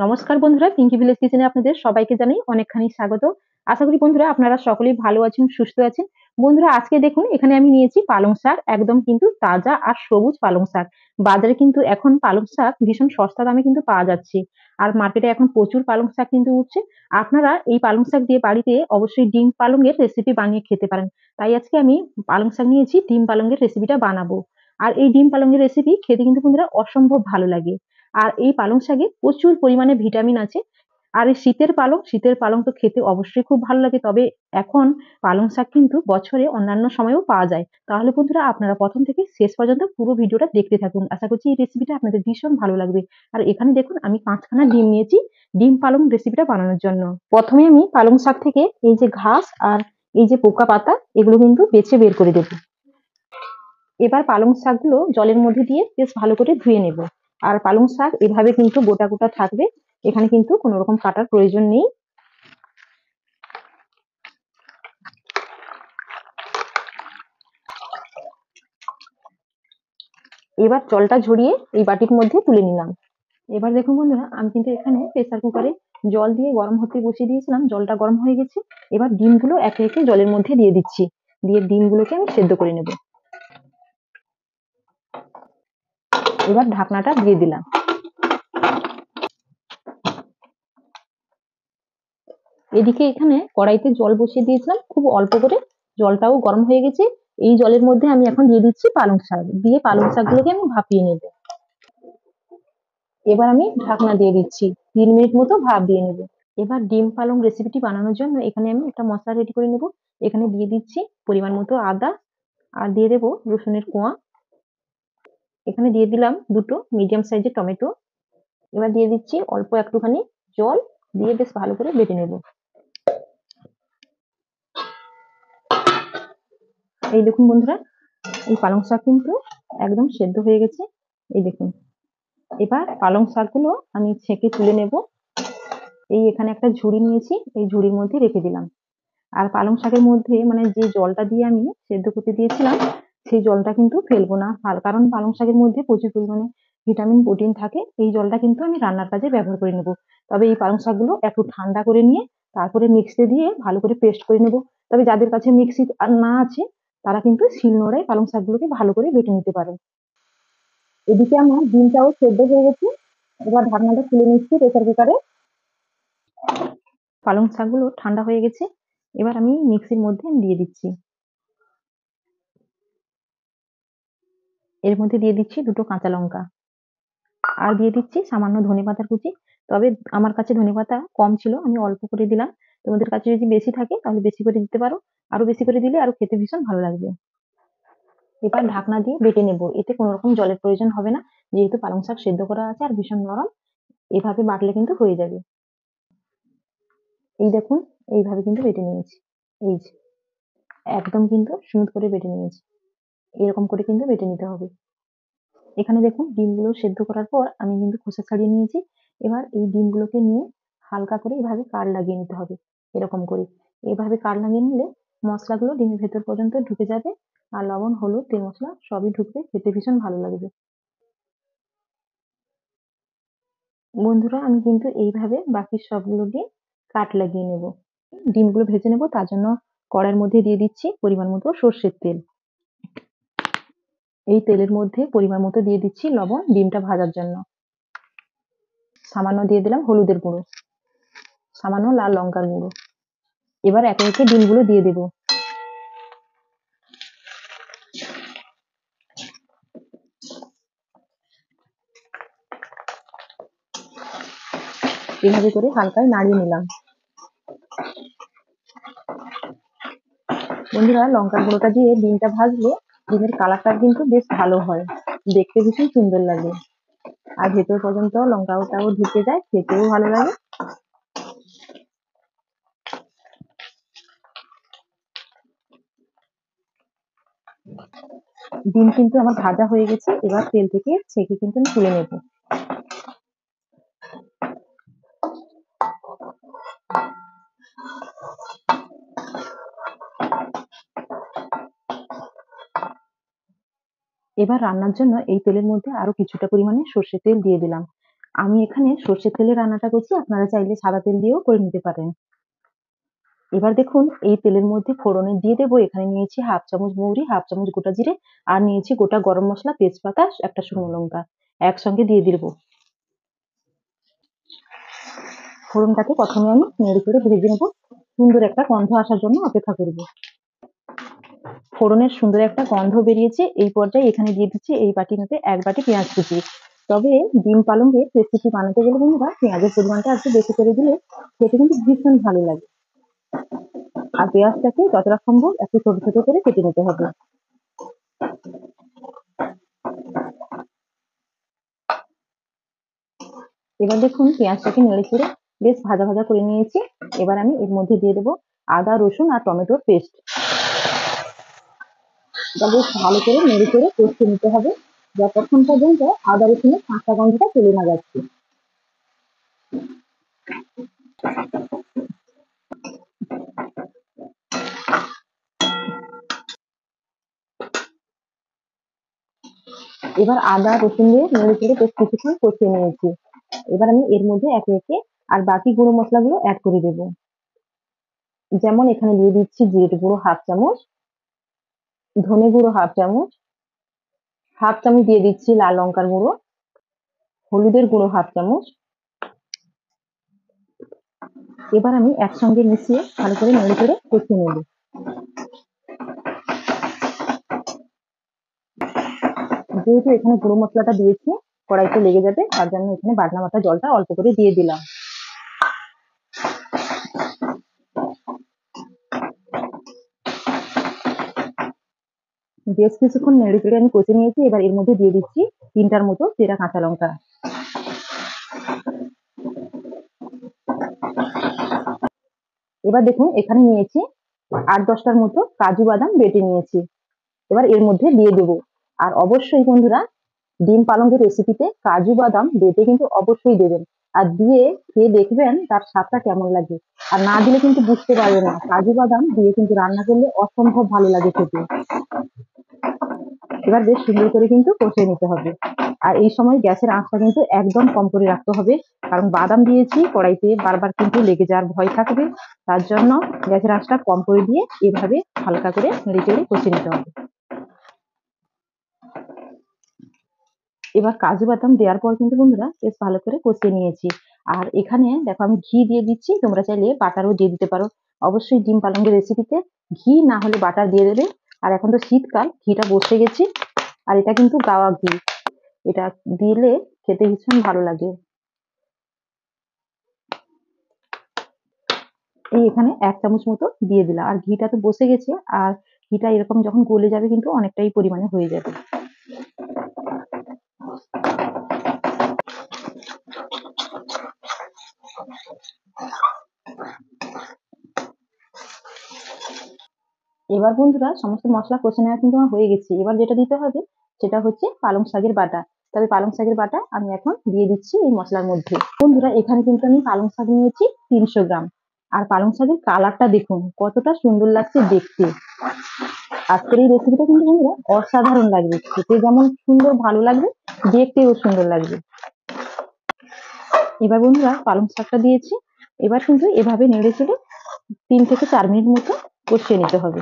নমস্কার বন্ধুরা, পিঙ্কি ভিলেজ কিচেনে আপনাদের সবাইকে জানাই অনেকখানি স্বাগত। আশা করি বন্ধুরা আপনারা সকলেই ভালো আছেন, সুস্থ আছেন। বন্ধুরা আজকে দেখুন এখানে আমি নিয়েছি পালং শাক, একদম কিন্তু তাজা আর সবুজ পালং শাক। বাজারে কিন্তু এখন পালং শাক ভীষণ সস্তা দামে কিন্তু পাওয়া যাচ্ছে। আর মার্কেটে এখন প্রচুর পালং শাক কিন্তু উঠছে। আপনারা এই পালং শাক দিয়ে বাড়িতে অবশ্যই ডিম পালংয়ের রেসিপি বানিয়ে খেতে পারেন। তাই আজকে আমি পালং শাক নিয়েছি, ডিম পালংয়ের রেসিপিটা বানাবো। আর এই ডিম পালংয়ের রেসিপি খেতে কিন্তু বন্ধুরা অসম্ভব ভালো লাগে। আর এই পালং শাকে প্রচুর পরিমাণে ভিটামিন আছে। আর এই শীতের পালং তো খেতে অবশ্যই খুব ভালো লাগে। তবে এখন পালং শাক কিন্তু বছরে অন্যান্য সময়েও পাওয়া যায়। তাহলে বন্ধুরা আপনারা প্রথম থেকে শেষ পর্যন্ত পুরো ভিডিওটা দেখতে থাকুন। আশা করছি এই রেসিপিটা আপনাদের ভীষণ ভালো লাগবে। আর এখানে দেখুন আমি 5 খানা ডিম নিয়েছি ডিম পালং রেসিপিটা বানানোর জন্য। প্রথমে আমি পালং শাক থেকে এই যে ঘাস আর এই যে পোকা পাতা এগুলো কিন্তু বেছে বের করে দেব। এবার পালং শাকগুলো জলের মধ্যে দিয়ে বেশ ভালো করে ধুয়ে নেব। আর পালং শাক এভাবে কিন্তু গোটা গোটা থাকবে, এখানে কিন্তু কোনো রকম কাটার প্রয়োজন নেই। এবার জলটা ঝরিয়ে এই বাটির মধ্যে তুলে নিলাম। এবার দেখুন বন্ধুরা আমি কিন্তু এখানে প্রেসার কুকারে জল দিয়ে গরম হতে বসিয়ে দিয়েছিলাম, জলটা গরম হয়ে গেছে। এবার ডিমগুলো একে একে জলের মধ্যে দিয়ে দিচ্ছি, দিয়ে ডিমগুলোকে আমি সেদ্ধ করে নেব। এবার ঢাকনাটা দিয়ে দিলাম। এদিকে এখানে কড়াইতে জল বসিয়ে দিয়েছিলাম খুব অল্প করে, জলটাও গরম হয়ে গেছে। এই জলের মধ্যে আমি এখন দিয়ে দিচ্ছি পালং শাক, দিয়ে পালং শাকগুলোকে আমি ভাপিয়ে নেব। এবার আমি ঢাকনা দিয়ে দিচ্ছি, 3 মিনিট মতো ভাপ দিয়ে নেব। এবার ডিম পালং রেসিপিটি বানানোর জন্য এখানে আমি একটা মশলা রেডি করে নেব। এখানে দিয়ে দিচ্ছি পরিমাণ মতো আদা, আর দিয়ে দেবো রসুনের কোয়া। এখানে দিয়ে দিলাম দুটো মিডিয়াম সাইজের টমেটো। এবার দিয়ে দিচ্ছি অল্প একটুখানি জল, দিয়ে বেশ ভালো করে বেটে নেব। এই দেখুন বন্ধুরা এই পালং শাক কিন্তু একদম সেদ্ধ হয়ে গেছে, এই দেখুন। এবার পালং শাকগুলো আমি ছেঁকে তুলে নেব। এই এখানে একটা ঝুড়ি নিয়েছি, এই ঝুড়ির মধ্যে রেখে দিলাম। আর পালং শাকের মধ্যে মানে যে জলটা দিয়ে আমি সেদ্ধ করতে দিয়েছিলাম সেই জলটা কিন্তু ফেলবো না, কারণ পালং শাকের মধ্যে প্রচুর পরিমাণে ভিটামিন প্রোটিন থাকে। এই জলটা কিন্তু আমি রান্নার কাজে ব্যবহার করে নেব। তবে এই পালং শাকগুলো একটু ঠান্ডা করে নিয়ে তারপরে মিক্সিতে দিয়ে ভালো করে পেস্ট করে নেব। তবে যাদের কাছে মিক্সি আর না আছে তারা কিন্তু শিলনোড়ায় পালং শাকগুলোকে ভালো করে বেটে নিতে পারে। এদিকে আমার ডিমটাও সেদ্ধ হয়ে গেছে। এবার ঢাকনাটা খুলে নিচ্ছি প্রেসার কুকারে। পালং শাকগুলো ঠান্ডা হয়ে গেছে, এবার আমি মিক্সির মধ্যে দিয়ে দিচ্ছি। এর মধ্যে দিয়ে দিচ্ছি দুটো কাঁচা লঙ্কা, আর দিয়ে দিচ্ছি সামান্য ধনেপাতার কুচি। তবে আমার কাছে ধনেপাতা কম ছিল, আমি অল্প করে দিলাম। তোমাদের কাছে যদি বেশি থাকে তাহলে বেশি করে দিতে পারো, আরো বেশি করে দিলে আরো খেতে ভীষণ ভালো লাগবে। এবার ঢাকনা দিয়ে বেটে নেব, এতে কোনো রকম জলের প্রয়োজন হবে না, যেহেতু পালং শাক সেদ্ধ করা আছে আর ভীষণ নরম। এভাবে বাটলে কিন্তু হয়ে যাবে। এই দেখুন এইভাবে কিন্তু বেটে নিয়েছি, এই যে একদম কিন্তু স্মুথ করে বেটে নিয়েছি। এরকম করে কিন্তু বেটে নিতে হবে। এখানে দেখুন ডিমগুলো সেদ্ধ করার পর আমি কিন্তু খোসা ছাড়িয়ে নিয়েছি। এবার এই ডিমগুলোকে নিয়ে হালকা করে এভাবে কাড় লাগিয়ে নিতে হবে, এরকম করে। এভাবে কাড় লাগিয়ে নিলে মশলাগুলো ডিমের ভেতর পর্যন্ত ঢুকে যাবে, আর লবণ, হলুদ, তেল মশলা সবই ঢুকবে, খেতে ভীষণ ভালো লাগবে। বন্ধুরা আমি কিন্তু এইভাবে বাকি সবগুলোকে কাট লাগিয়ে নেব। ডিমগুলো ভেজে নেব, তার জন্য কড়াইয়ের মধ্যে দিয়ে দিচ্ছি পরিমাণ মতো সর্ষের তেল। এই তেলের মধ্যে পরিমাণ মতো দিয়ে দিচ্ছি লবণ ডিমটা ভাজার জন্য। সামান্য দিয়ে দিলাম হলুদের গুঁড়ো, সামান্য লাল লঙ্কার গুঁড়ো। এবার একে একে ডিমগুলো দিয়ে দেব। এভাবে করে হালকায় নাড়িয়ে নিলাম। বন্ধুরা লঙ্কার গুঁড়োটা দিয়ে ডিমটা ভাজলে ডিমের কালারটা কিন্তু বেশ ভালো হয়, দেখতে ভীষণ সুন্দর লাগে। আর ভেতর পর্যন্ত লঙ্কাটাও ঢুকে যায়, খেতেও ভালো লাগে। ডিম কিন্তু আমার ভাজা হয়ে গেছে, এবার তেল থেকে ছেঁকে কিন্তু আমি তুলে নেব। এবার রান্নার জন্য এই তেলের মধ্যে আরো কিছুটা পরিমাণে সর্ষের তেল দিয়ে দিলাম। আমি এখানে সর্ষের তেলে রান্নাটা করছি, আপনারা চাইলে সাদা তেল দিয়েও করে নিতে পারেন। এবার দেখুন এই তেলের মধ্যে ফোড়নে দিয়ে দেবো, এখানে নিয়েছি হাফ চামচ মৌরি, হাফ চামচ গোটা জিরে, আর নিয়েছি গোটা গরম মশলা, তেজপাতা, একটা শুকনো লঙ্কা একসঙ্গে দিয়ে দিব। ফোড়নটাকে প্রথমে আমি নেড়ে করে ভেজে নেবো, সুন্দর একটা গন্ধ আসার জন্য অপেক্ষা করব। ফোড়নের সুন্দর একটা গন্ধ বেরিয়েছে, এই পর্যায়ে এখানে দিয়ে দিচ্ছি এই বাটির মধ্যে 1 বাটি পেঁয়াজ কুচি। তবে ডিম পালঙ্কের রেসিপি বানাতে গেলে বন্ধুরা পেঁয়াজের পরিমাণটা একটু বেশি করে দিলে খেতে কিন্তু ভীষণ ভালো লাগে। আর পেঁয়াজটাকে যতটা সম্ভব একটু ছোট ছোট করে কেটে নিতে হবে। এবার দেখুন পেঁয়াজটাকে নেড়ে চেড়ে বেশ ভাজা ভাজা করে নিয়েছি। এবার আমি এর মধ্যে দিয়ে দেবো আদা, রসুন আর টমেটোর পেস্ট। এটা বেশ ভালো করে নেড়ে চেড়ে কষে নিতে হবে যতক্ষণ পর্যন্ত আদা রসুনের কাঁচা গন্ধটা চলে না যাচ্ছে। এবার আদা রসুন দিয়ে নেড়ে চেড়ে বেশ কিছুক্ষণ কষিয়ে নিয়েছি। এবার আমি এর মধ্যে একে একে আর বাকি গুঁড়ো মশলাগুলো অ্যাড করে দেবো। যেমন এখানে দিয়ে দিচ্ছি জিরে গুঁড়ো হাফ চামচ, ধনে গুঁড়ো হাফ চামচ, হাফ চামচ দিয়ে দিচ্ছি লাল লঙ্কার গুঁড়ো, হলুদের গুঁড়ো হাফ চামচ। এবার আমি একসঙ্গে মিশিয়ে ভালো করে নেড়ে চেড়ে কষিয়ে নেব। যেহেতু এখানে গুঁড়ো মশলাটা দিয়েছি কড়াইতে লেগে যাবে, তার জন্য এখানে বাটনা বাটা জলটা অল্প করে দিয়ে দিলাম। বেশ কিছুক্ষণ নেড়ে চেড়ে আমি কষে নিয়েছি। এবার এর মধ্যে দিয়ে দিচ্ছি 3টার মতো চেরা কাঁচা লঙ্কা। এবার দেখুন এখানে নিয়েছি 8-10টার মতো কাজু বাদাম বেটে নিয়েছি। এবার এর মধ্যে দিয়ে দেবো। আর অবশ্যই বন্ধুরা ডিম পালঙ্কের রেসিপিতে কাজু বাদাম বেটে কিন্তু অবশ্যই দেবেন, আর দিয়ে খেয়ে দেখবেন তার স্বাদটা কেমন লাগে। আর না দিলে কিন্তু বুঝতে পারবে না, কাজু বাদাম দিয়ে কিন্তু রান্না করলে অসম্ভব ভালো লাগে খেতে। এবার বেশ সুন্দর করে কিন্তু কষিয়ে নিতে হবে। আর এই সময় গ্যাসের আঁচটা কিন্তু একদম কম করে রাখতে হবে, কারণ বাদাম দিয়েছি কড়াইতে, বারবার কিন্তু লেগে যাওয়ার ভয় থাকবে। তার জন্য গ্যাসের আঁচটা কম করে দিয়ে এভাবে হালকা করে নেড়ে চেড়ে কষিয়ে নিতে হবে। এবার কাজু বাদাম দেওয়ার পর কিন্তু বন্ধুরা বেশ ভালো করে কষিয়ে নিয়েছি। আর এখানে দেখো আমি ঘি দিয়ে দিচ্ছি, তোমরা চাইলে বাটারও দিয়ে দিতে পারো। অবশ্যই ডিম পালঙ্কের রেসিপিতে ঘি না হলে বাটার দিয়ে দেবে। আর এখন তো শীতকাল, ঘিটা বসে গেছি। আর এটা কিন্তু গাওয়া ঘি, এটা দিলে খেতে ভীষণ ভালো লাগে। এই এখানে 1 চামচ মতো দিয়ে দিলাম। আর ঘিটা তো বসে গেছে, আর ঘিটা এরকম যখন গলে যাবে কিন্তু অনেকটাই পরিমাণে হয়ে যাবে। এবার বন্ধুরা সমস্ত মশলা কষে নেওয়া কিন্তু আমার হয়ে গেছে। এবার যেটা দিতে হবে সেটা হচ্ছে পালং শাকের বাটা। তবে পালং শাকের বাটা আমি এখন দিয়ে দিচ্ছি এই মশলার মধ্যে। বন্ধুরা এখানে কিন্তু আমি পালং শাক নিয়েছি 300 গ্রাম। আর পালং শাকের কালারটা দেখুন কতটা সুন্দর লাগছে দেখতে। আজকের এই রেসিপিটা কিন্তু বন্ধুরা অসাধারণ লাগবে, খেতে যেমন সুন্দর ভালো লাগবে, দেখতেও সুন্দর লাগবে। এবার বন্ধুরা পালং শাকটা দিয়েছি। এবার কিন্তু এভাবে নেড়ে চেড়ে 3 থেকে 4 মিনিট মতো কষিয়ে নিতে হবে।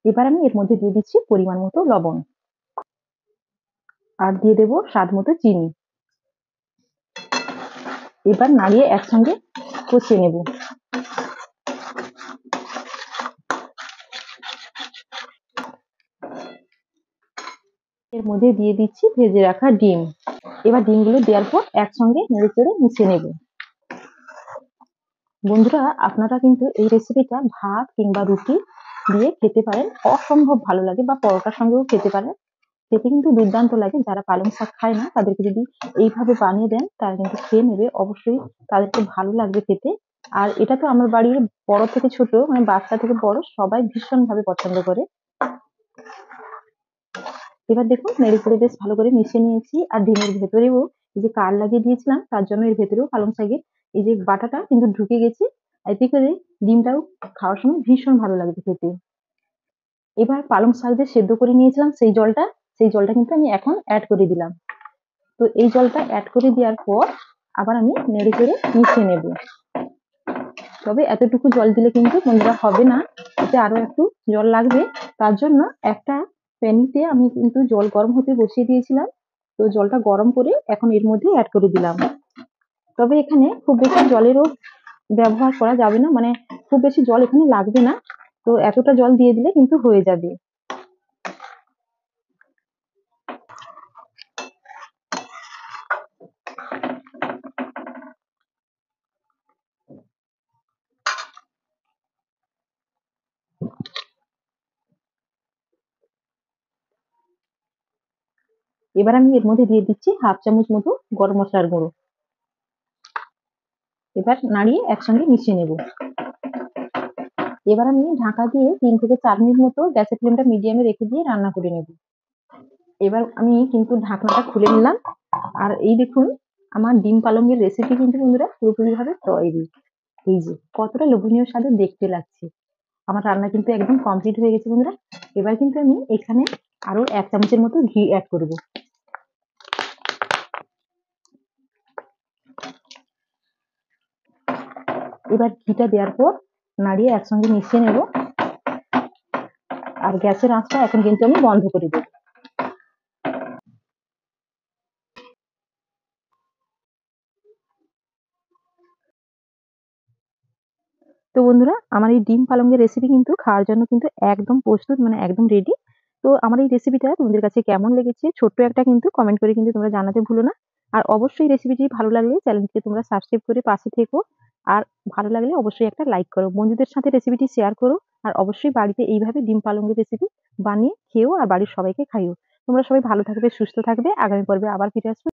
এবার আমি এর মধ্যে দিয়ে দিচ্ছি পরিমাণ মতো লবণ, আর দিয়ে দেবো স্বাদ মতো চিনি। এবার নাড়িয়ে একসঙ্গে কষিয়ে নেব। এর মধ্যে দিয়ে দিচ্ছি ভেজে রাখা ডিম। এবার ডিমগুলো দেওয়ার পর একসঙ্গে নেড়ে চেড়ে মিশিয়ে নেব। বন্ধুরা আপনারা কিন্তু এই রেসিপিটা ভাত কিংবা রুটি দিয়ে খেতে পারেন, অসম্ভব ভালো লাগে, বা পরোটার সঙ্গেও খেতে পারেন। খেতে কিন্তু দুর্দান্ত লাগে। যারা পালং শাক খায় না তাদেরকে যদি এইভাবে বানিয়ে দেন তারা কিন্তু খেয়ে নেবে, অবশ্যই তাদেরকে ভালো লাগবে খেতে। আর এটা তো আমার বাড়ির বড় থেকে ছোট, মানে বাচ্চা থেকে বড় সবাই ভীষণ ভাবে পছন্দ করে। এবার দেখুন নেড়ে চেড়ে বেশ ভালো করে মিশিয়ে নিয়েছি। আর ডিমের ভেতরেও এই যে কার লাগিয়ে দিয়েছিলাম, তার জন্য এর ভেতরেও পালং শাকের এই যে বাটাটা কিন্তু ঢুকে গেছে। এতে করে ডিমটাও খাওয়ার সময় ভীষণ ভালো লাগবে খেতে। এবার পালং শাক যে সেদ্ধ করে নিয়েছিলাম সেই জলটা সেই জলটা কিন্তু আমি এখন অ্যাড করে দিলাম। তো এই জলটা অ্যাড করে দেওয়ার পর আবার আমি নেড়ে চেড়ে মিশিয়ে নেব। তবে এতটুকু জল দিলে কিন্তু বন্ধুরা হবে না, এতে আরো একটু জল লাগবে। তার জন্য একটা প্যানিতে আমি কিন্তু জল গরম হতে বসিয়ে দিয়েছিলাম। তো জলটা গরম করে এখন এর মধ্যে অ্যাড করে দিলাম। তবে এখানে খুব বেশি জলেরও ব্যবহার করা যাবে না, মানে খুব বেশি জল এখানে লাগবে না। তো এতটা জল দিয়ে দিলে কিন্তু হয়ে যাবে। এবার আমি এর মধ্যে দিয়ে দিচ্ছি 1/2 চামচ মতো গরম মশলার গুঁড়ো। এবার নাড়িয়ে একসঙ্গে মিশিয়ে নেব। এবার আমি ঢাকা দিয়ে 3 থেকে 4 মিনিট মতো গ্যাসের ফ্লেমটা মিডিয়ামে রেখে দিয়ে রান্না করে নেব। এবার আমি কিন্তু ঢাকনাটা খুলে নিলাম। আর এই দেখুন, আমার ডিম পালঙের রেসিপি কিন্তু বন্ধুরা পুরোপুরি ভাবে তৈরি। এই যে কতটা লোভনীয় স্বাদে দেখতে লাগছে। আমার রান্না কিন্তু একদম কমপ্লিট হয়ে গেছে বন্ধুরা। এবার কিন্তু আমি এখানে আরো 1 চামচের মতো ঘি অ্যাড করব। এবার ঘিটা দেওয়ার পর নাড়িয়ে একসঙ্গে মিশিয়ে নেব। আর গ্যাসের আঁচটা এখন কিন্তু আমি বন্ধ করে দেব। তো বন্ধুরা, আমার এই ডিম পালঙের রেসিপি কিন্তু খাওয়ার জন্য কিন্তু একদম প্রস্তুত, মানে একদম রেডি। তো আমার এই রেসিপিটা তোমাদের কাছে কেমন লেগেছে ছোট্ট একটা কিন্তু কমেন্ট করে কিন্তু তোমরা জানাতে ভুলো না। আর অবশ্যই রেসিপিটি ভালো লাগলে চ্যানেলটিকে তোমরা সাবস্ক্রাইব করে পাশে থেকো। আর ভালো লাগলে অবশ্যই একটা লাইক করো, বন্ধুদের সাথে রেসিপিটি শেয়ার করো। আর অবশ্যই বাড়িতে এইভাবে ডিম পালঙের রেসিপি বানিয়ে খেও আর বাড়ির সবাইকে খাইও। তোমরা সবাই ভালো থাকবে, সুস্থ থাকবে। আগামী পর্বে আবার ফিরে আসবো।